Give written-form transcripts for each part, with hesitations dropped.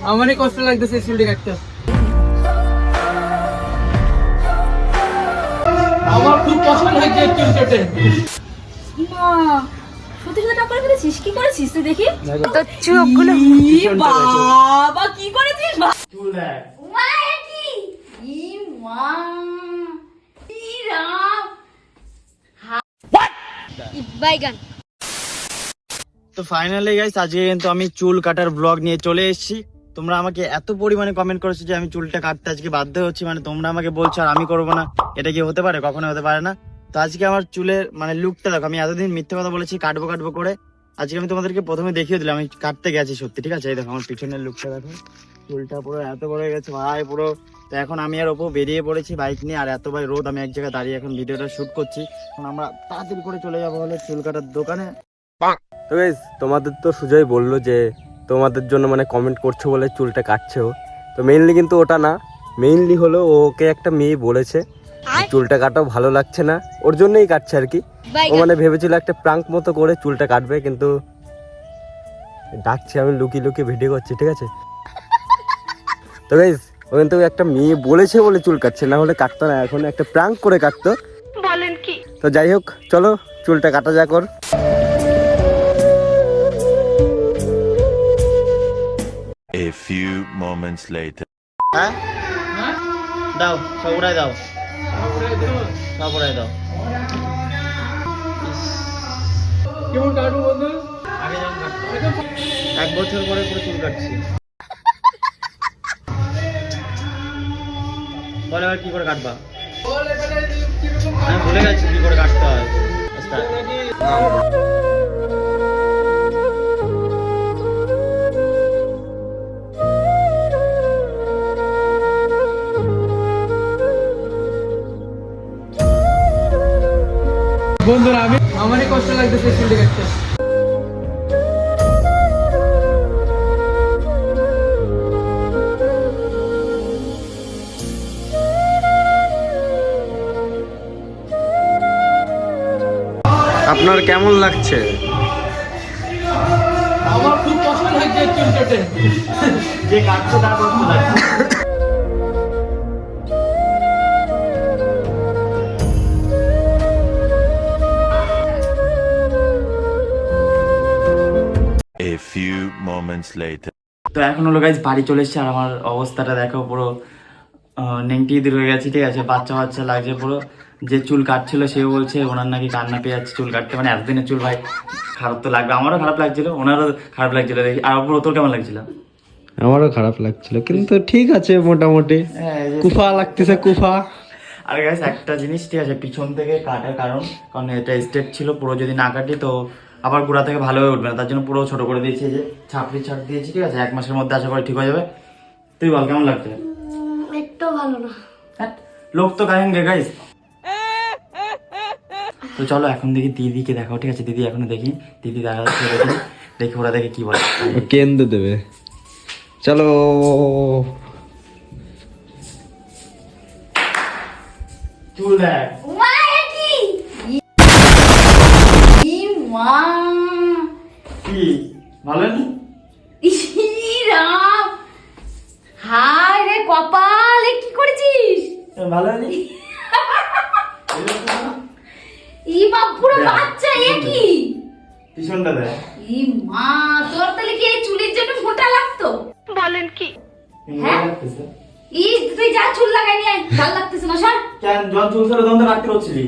আমারই কষ্ট লাগতেছে চুলটি কাটতে। আমার খুব কষ্ট লাগছে চুল কেটে। মা সত্যি সত্যি টাকা করে ফেলেছিস? কি করেছিস তুই দেখি তো চোখগুলো। বাবা কি করেছিস? চুল দেখ মা কি ই মা ই রাম বাইগান। তো ফাইনালি গাইস আজকে কিন্তু আমি চুল কাটার ব্লগ নিয়ে চলে এসেছি। তোমরা আমাকে এত পরিমাণে কমেন্ট করেছো যে আমি চুলটা কাটতে আজকে বাধ্য হচ্ছি, মানে তোমরা আমাকে বলছো আর আমি করবো না, এটা কি হতে পারে? কখনো হতে পারে না। তো আজকে আমার চুলের মানে লুকটা দেখো, আমি এতদিন মিথ্যে কথা বলেছি কাটবো কাটবো করে, আজকে আমি তোমাদেরকে প্রথমে দেখিয়ে দিলাম আমি কাটতে গেছি সত্যি, ঠিক আছে? এই দেখো আমার পিছনের লুকটা দেখো, চুলটা পুরো এত বড় হয়ে গেছে ভাই পুরো। তো এখন আমি আর ওপর বেরিয়ে পড়েছি বাইক নিয়ে, আর এত ভাই রোদ, আমি এক জায়গায় দাঁড়িয়ে এখন ভিডিওটা শুট করছি। এখন আমরা তাড়াতাড়ি করে চলে যাবো হলে চুল কাটার দোকানে। তো গাইস তোমাদের তো সুজয় বললো যে তোমাদের জন্য মানে কমেন্ট করছো বলে চুলটা কাটছে ও। তো মেইনলি কিন্তু ওটা না, মেইনলি হলো ওকে একটা মেয়ে বলেছে চুলটা কাটাও ভালো লাগছে না, ওর জন্যই কাটছে আর কি। ও মানে ভেবেছিল একটা প্রাঙ্ক মতো করে চুলটা কাটবে, কিন্তু ডাকছে আমি লুকিয়ে লুকিয়ে ভিডিও করছি, ঠিক আছে? তো গাইস ও কিন্তু একটা মেয়ে বলেছে বলে চুল কাটছে, না হলে কাটতো না, এখন একটা প্রাঙ্ক করে কাটতো। বলেন কি? তো যাই হোক চলো চুলটা কাটা যাক ওর। A few moments later. হ্যাঁ দাও সব উড়াই দাও, সব উড়াই দাও। কেমন কাটবো বন্ধু? আগে যেমন কাটতো, 1 বছর পরে পুরো চুল কাটছি। বল এবার কি করে কাটবা? আমি ভুলে গেছি কি করে কাটতে হয়। বন্ধুরা আমারই কষ্ট লাগতেছে চুলটি কাটতে। আপনার কেমন লাগছে? আমার খুব কষ্ট লাগছে চুল কেটে। যে কাটছে তার কষ্ট লাগছে। A few moments later. তো এখন হলো গাইজ বাড়ি চলে এসেছে, আর আমার অবস্থাটা দেখো পুরো নেংটি হয়ে গেছে, ঠিক আছে? বাচ্চা বাচ্চা লাগছে পুরো। যে চুল কাটছিল সেও বলছে ওনার নাকি কান্না পেয়ে যাচ্ছে চুল কাটতে, মানে এতদিনের চুল ভাই খারাপ তো লাগবে, আমারও খারাপ লাগছিল, ওনারও খারাপ লাগছিল দেখি। আর পুরো তোর কেমন লাগছিল? আমারও খারাপ লাগছিল, কিন্তু ঠিক আছে মোটামুটি। কুফা লাগতেছে কুফা। আর গাইজ একটা জিনিস, ঠিক আছে, পিছন থেকে কাটার কারণ এটা স্ট্রেট ছিল, পুরো যদি না কাটি তো আবার গোড়া থেকে ভালো হয়ে উঠবে না, তার জন্য পুরো ছোট করে দিয়েছি, যে ছাপড়ি ছাড় দিয়েছি, ঠিক আছে? 1 মাসের মধ্যে আশা করি ঠিক হয়ে যাবে। তুই বল কেমন লাগছে? একটু ভালো না। লোক তো গায়েঙ্গে গাইজ। তো চলো এখন দেখি দিদিকে দেখাও, ঠিক আছে? দিদি এখনো দেখি, দিদি দেখা যাচ্ছে দেখি, দেখি ওরা দেখে কি বলে। কেন্দ্র দেবে, চলো। চুল দেখ মা কি ই মা কি ভালো নি? ই রাম হায় রে কপালে কি করেছিস? ভালো নি? ই মা পুরো বাচ্চা এ কি? পিছনটা দেখ। ই মা তোর তাহলে কি এই চুলের জন্য মোটা লাগতো? বলেন কি? হ্যাঁ? ই তুই যা চুল লাগাই নিয়ে আয়, ভাল লাগতেছে না সর। কেন জন চুল ছিল তখন তো কাটতে পারছিলি?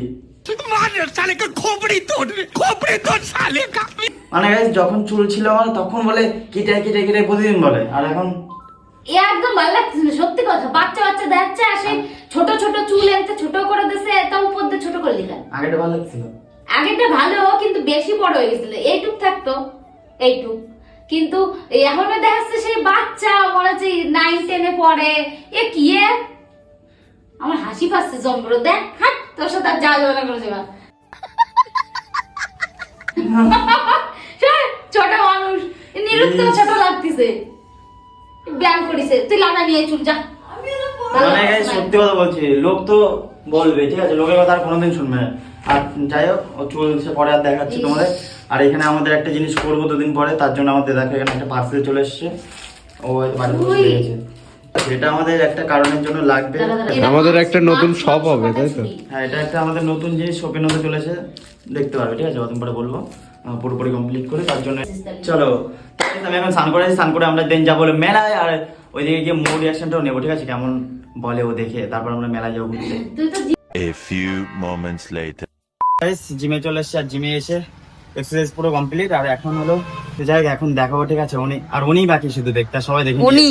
মানে গাইস যখন চুল ছিল আমার তখন বলে কেটে কেটে কেটে প্রতিদিন বলে, আর এখন এ একদম ভাল লাগতেছে না, সত্যি কথা। বাচ্চা বাচ্চা দেখছে আসে ছোট ছোট চুল এনতে ছোট করে দিছে, এটা উপর দিয়ে ছোট করে দিলেন। আগেটা ভালো লাগছিল, আগেরটা ভালো কিন্তু বেশি বড় হয়ে গেছিল, এইটুক থাকতো এইটুক, কিন্তু এখন দেখাচ্ছে সেই বাচ্চা মনে হচ্ছে 9-10 পড়ে। এ কি এ? আমার হাসি পাচ্ছে জম্বর, দেখ হাট তোর সাথে আর যাওয়া যাবে না করে যাবা। ছোট মানুষ নিরুক্ত ছোট লাগতেছে, ব্যায়াম করিছে, তুই লাগা নিয়ে চুল যা। মানে গাইস সত্যি কথা বলছি, লোক তো বলবে, ঠিক আছে? লোকের কথা আর কোনোদিন শুনবে না। আর যাই হোক ও চুল সে পরে আর দেখাচ্ছি তোমাদের। আর এখানে আমাদের একটা জিনিস করবো 2 দিন পরে, তার জন্য আমাদের দেখো এখানে একটা পার্সেল চলে এসছে, ও হয়তো বাড়ি বসে গেছে। এটা আমাদের একটা কারণের জন্য লাগবে। আমাদের একটা নতুন shop হবে, তাই তো? হ্যাঁ, এটা একটা আমাদের নতুন জিনিস ওপেন হতে চলেছে, দেখতে পারবে, ঠিক আছে? অতদিন পরে বলবো পুরোপুরি কমপ্লিট করে, তার জন্য চলো আমি এখন স্নান করে স্নান করে আমরা দেন যাবো মেলায়, আর ওইদিকে গিয়ে মোর রিয়াকশনটাও নেবো, ঠিক আছে? কেমন বলে ও দেখে, তারপর আমরা মেলায় যাবো ঘুরতে। A few moments later. জিমে চলে এসেছি, আর জিমে এসে এক্সারসাইজ পুরো কমপ্লিট, আর এখন হলো যাই হোক, এখন দেখাবো, ঠিক আছে? উনি বাকি শুধু দেখতে, আর সবাই দেখে উনি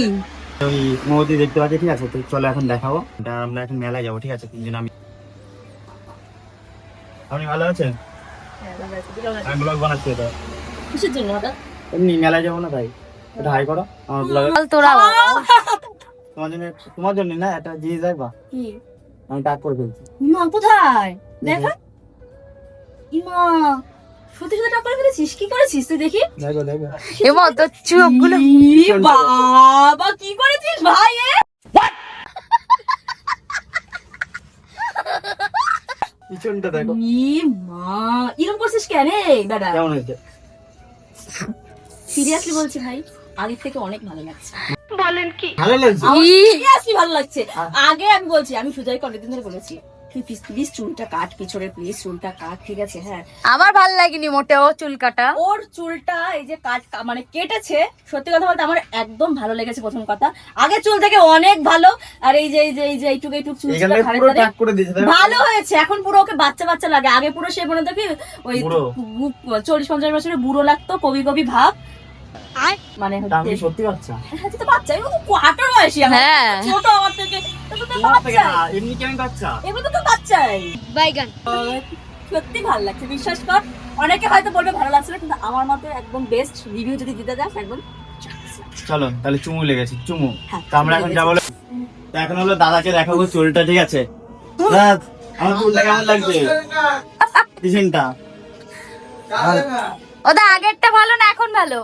ওই মৌদি দেখতে পাচ্ছি, ঠিক আছে? তো চলো এখন দেখাবো, আমরা এখন মেলায় যাবো, ঠিক আছে? তিনজন আপনি ভালো আছেন? আমি ব্লগ বানাচ্ছি, এটা কিসের জন্য হঠাৎ? এমনি মেলায় যাবো না তাই, এটা হাই করো আমার ব্লগে। তোরা তোমার জন্য না একটা জিনিস দেখবা, আমি টাক করে ফেলছি। মা কোথায় দেখা ইমা সত্যি সত্যি টাকা করে ফেলেছিস কি করেছিস তুই দেখি দেখো দেখো এমা তোর চোখগুলো ই বাবা কি করেছিস ভাই পিছনটা দেখো ই মা এরকম করছিস কেন রে দাদা কেমন হয়েছে? সিরিয়াসলি বলছি ভাই আগের থেকে অনেক ভালো লাগছে ভালো লাগছে? সিরিয়াসলি ভালো লাগছে আগে আমি বলছি আমি সুজয়কে অনেকদিন ধরে বলেছি তুই প্লিজ চুলটা কাট পিছনে প্লিজ চুলটা কাট ঠিক আছে হ্যাঁ আমার ভাল লাগেনি মোটেও চুল কাটা ওর চুলটা এই যে কাট মানে কেটেছে সত্যি কথা বলতে আমার একদম ভালো লেগেছে প্রথম কথা আগে চুল থেকে অনেক ভালো আর এই যে এইটুকু চুল ছিল এখানে ঘাড়ে পুরো ধরে টাক করে দিয়েছে, দেখো? ভালো হয়েছে এখন পুরো ওকে বাচ্চা বাচ্চা লাগে আগে পুরো সে মনে দেখি ওই বুড়ো। 40-50 বছরের বুড়ো লাগতো কবি কবি ভাব মানে তা আমি কি সত্যি বাচ্চা? হ্যাঁ তুই তো বাচ্চা এগুলো তো কোয়ার্টার বয়সী আমার হ্যাঁ। ছোট আমার থেকে তো তো তোমার থেকে বাচ্চা না, এমনি কি আমি বাচ্চা? এগুলো তো বাচ্চাই বাইগান সত্যি ভালো লাগছে বিশ্বাস কর অনেকে হয়তো বলবে ভালো লাগছে না কিন্তু আমার মতে একদম বেস্ট রিভিউ যদি দিতে যাস একদম চলো তাহলে চুমু লেগেছে, চুমু। হ্যাঁ, তো আমরা এখন যাবো, তো এখন হলো দাদাকে দেখাবো চুলটা, ঠিক আছে? দাদা, আমার চুলটা কেমন লাগছে? পিছনটা ওটা আগেরটা ভালো না এখন ভালো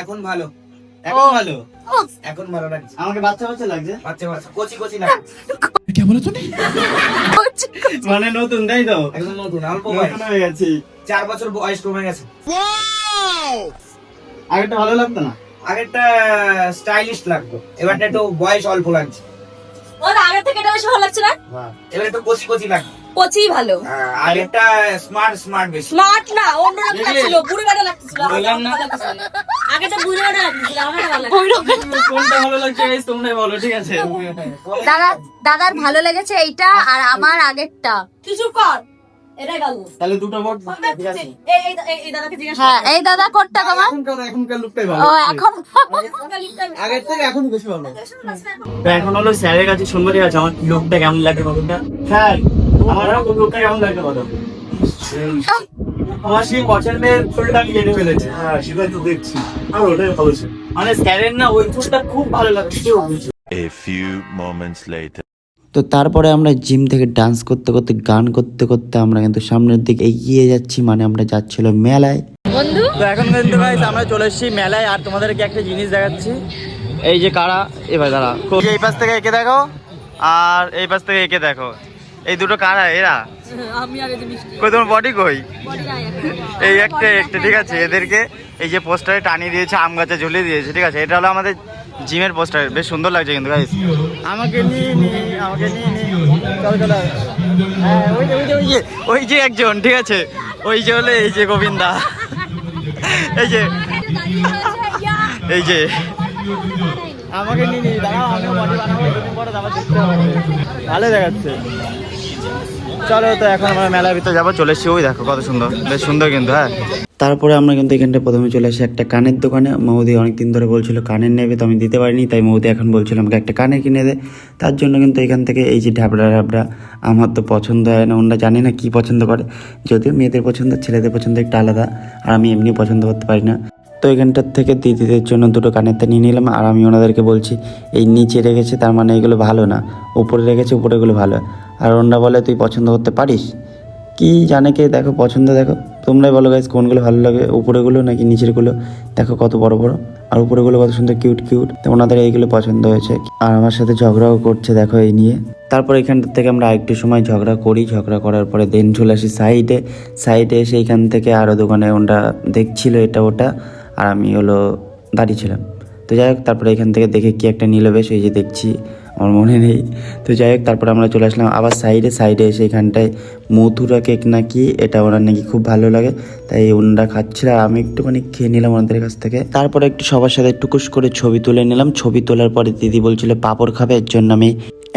এখন ভালো এখন ভালো, এখন ভালো লাগছে আমাকে বাচ্চা বাচ্চা লাগছে, বাচ্চা বাচ্চা কচি কচি না মানে নতুন, তাই তো? একদম নতুন অল্প বয়স নতুন হয়ে গেছি। 4 বছর বয়স কমে গেছে আগেরটা ভালো লাগতো না? আগেরটা স্টাইলিশ লাগতো এবারটা একটু বয়স অল্প লাগছে ওর আগে থেকে এটা বেশি ভালো লাগছে না এবার একটু কচি কচি লাগছে কচি ভালো আগেরটা স্মার্ট বেশি স্মার্ট না অন্য রকম লাগছিল বুড়ি গাড়া লাগছিল বললাম না? আগে তো বুড়ি গাড়া লাগছিল আমার ভালো লাগছে কোনটা ভালো লাগছে guys তোমরাই বলো, ঠিক আছে? দাদার ভালো লেগেছে এইটা আর আমার আগেরটা কিছু কর এটা গেল তাহলে দুটো ভোট, ঠিক আছে? এই দাদাকে জিজ্ঞাসা হ্যাঁ এই দাদা কোটটা তোমার এখনকার লুকটাই ভালো। ও এখন আগের থেকে এখন বেশি ভালো। তো এখন হলো স্যারের কাছে শুনবো, ঠিক আছে? আমার লুকটা কেমন লাগে কতটা? স্যার, আমার লুকটা কেমন লাগে কত? আমার সেই পছন্দের ফুলটা আমি জেনে ফেলেছি। হ্যাঁ সেটাই তো দেখছি আর ওটাই ভালো ছিল মানে স্যারের না ওই ফুলটা খুব ভালো লাগছে। A few moments later. তো তারপরে আমরা জিম থেকে ডান্স করতে করতে গান করতে করতে আমরা কিন্তু সামনের দিকে এগিয়ে যাচ্ছি, মানে আমরা যাচ্ছিল মেলায়। বন্ধু তো এখন কিন্তু guys আমরা চলে এসেছি মেলায়, আর তোমাদেরকে একটা জিনিস দেখাচ্ছি। এই যে কারা, এবার দাঁড়া, এই পাশ থেকে একে দেখো আর এই পাশ থেকে একে দেখো, এই দুটো কারা এরা? আমি আগে যে মিষ্টি কই তোমার বডি কই? বডি নাই এই একটা ঠিক আছে, এদেরকে এই যে পোস্টারে টানিয়ে দিয়েছে, আম গাছে ঝুলিয়ে দিয়েছে, ঠিক আছে? এটা হলো আমাদের জিমের পোস্টার, বেশ সুন্দর লাগছে কিন্তু গাইস। আমাকে নিয়ে চল চল। হ্যাঁ ওই যে একজন, ঠিক আছে? ওই যে হলো এই যে গোবিন্দা, এই যে আমাকে নিয়ে দাঁড়াও, আমি বডি বানাবো, এতদিন পরে আবার দেখতে হবে, ভালো দেখাচ্ছে। চলো তো এখন আমরা মেলার ভিতরে যাবো, চলে এসেছি, ওই দেখো কত সুন্দর, বেশ সুন্দর কিন্তু। হ্যাঁ, তারপরে আমরা কিন্তু এখানটা প্রথমে চলে আসি একটা কানের দোকানে। মৌদি অনেকদিন ধরে বলছিল কানের নেবে, তো আমি দিতে পারিনি, তাই মৌদি এখন বলছিল আমাকে একটা কানের কিনে দে। তার জন্য কিন্তু এখান থেকে এই যে ঢাবড়া আমার তো পছন্দ হয় না, ওনারা জানি না কি পছন্দ করে, যদিও মেয়েদের পছন্দ ছেলেদের পছন্দ একটু আলাদা, আর আমি এমনি পছন্দ করতে পারি না। তো এখানটার থেকে দিদিদের জন্য দুটো কানেরটা নিয়ে নিলাম, আর আমি ওনাদেরকে বলছি এই নিচে রেখেছে তার মানে এগুলো ভালো না, উপরে রেখেছে উপরেগুলো ভালো। আর ওনারা বলে তুই পছন্দ করতে পারিস কি জানে কে, দেখো পছন্দ দেখো, তোমরাই বলো গাইস কোনগুলো ভালো লাগে, উপরেগুলো নাকি নিচেরগুলো। দেখো কত বড় বড়, আর উপরেগুলো কত সুন্দর কিউট তো ওনাদের এইগুলো পছন্দ হয়েছে, আর আমার সাথে ঝগড়াও করছে দেখো এই নিয়ে। তারপর এখানটার থেকে আমরা একটু সময় ঝগড়া করি, ঝগড়া করার পরে দেন চলে আসি সাইডে এসে এখান থেকে আরও দোকানে ওনারা দেখছিল এটা ওটা, আর আমি হলো দাঁড়িয়েছিলাম। তো যাই হোক তারপরে এখান থেকে দেখে কি একটা নিল বেশ, এই যে দেখছি আমার মনে নেই। তো যাই হোক তারপরে আমরা চলে আসলাম আবার সাইডে এসে এখানটায় মথুরা কেক নাকি এটা ওনার নাকি খুব ভালো লাগে, তাই ওনারা খাচ্ছিল আর আমি একটুখানি খেয়ে নিলাম ওনাদের কাছ থেকে। তারপরে একটু সবার সাথে টুকুস করে ছবি তুলে নিলাম। ছবি তোলার পরে দিদি বলছিল পাঁপড় খাবে, এর জন্য আমি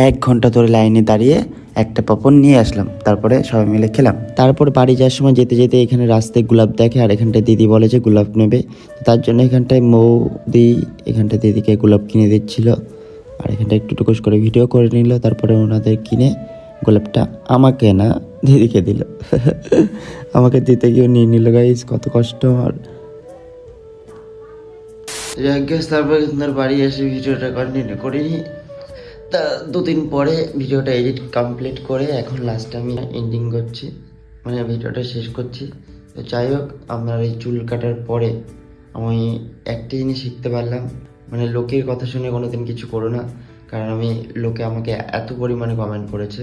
1 ঘন্টা ধরে লাইনে দাঁড়িয়ে একটা পাঁপড় নিয়ে আসলাম, তারপরে সবাই মিলে খেলাম। তারপর বাড়ি যাওয়ার সময় যেতে যেতে এখানে রাস্তায় গোলাপ দেখে আর এখানটায় দিদি বলে যে গোলাপ নেবে, তার জন্য এখানটায় মৌদি এখানটায় দিদিকে গোলাপ কিনে দিচ্ছিল আর এখানটা একটু টুকুস করে ভিডিও করে নিল। তারপরে ওনাদের কিনে গোলাপটা আমাকে না দিদিকে দিল। আমাকে দিতে গিয়েও নিয়ে নিল গাইস, কত কষ্ট আমার। তারপরে সুন্দর বাড়ি এসে ভিডিওটা কন্টিনিউ করিনি, তা 2 দিন পরে ভিডিওটা এডিট কমপ্লিট করে এখন লাস্টে আমি এন্ডিং করছি, মানে ভিডিওটা শেষ করছি। তো যাই হোক আমার এই চুল কাটার পরে আমি একটা জিনিস শিখতে পারলাম, মানে লোকের কথা শুনে কোনোদিন কিছু করো না, কারণ আমি লোকে আমাকে এত পরিমাণে কমেন্ট করেছে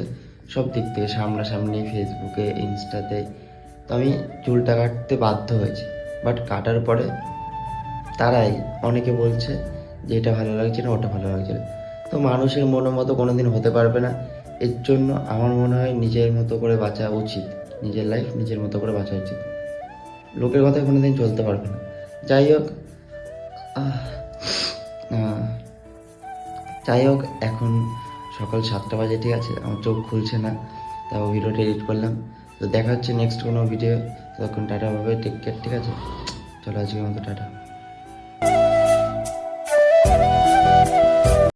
সব দিক থেকে, সামনাসামনি, ফেসবুকে, ইনস্টাতে। তো আমি চুলটা কাটতে বাধ্য হয়েছি, বাট কাটার পরে তারাই অনেকে বলছে যে এটা ভালো লাগছে না, ওটা ভালো লাগছে না। তো মানুষের মনের মতো কোনোদিন হতে পারবে না, এর জন্য আমার মনে হয় নিজের মতো করে বাঁচা উচিত, নিজের লাইফ নিজের মতো করে বাঁচা উচিত, লোকের কথায় কোনোদিন চলতে পারবে না। যাই হোক এখন সকাল 7টা বাজে, ঠিক আছে, আমার চোখ খুলছে না, তাও ভিডিওটা এডিট করলাম। তো দেখা হচ্ছে নেক্সট কোনো ভিডিও, তখন টাটা ভাবে, টেক কেয়ার, ঠিক আছে, চলো আজকের মতো টাটা।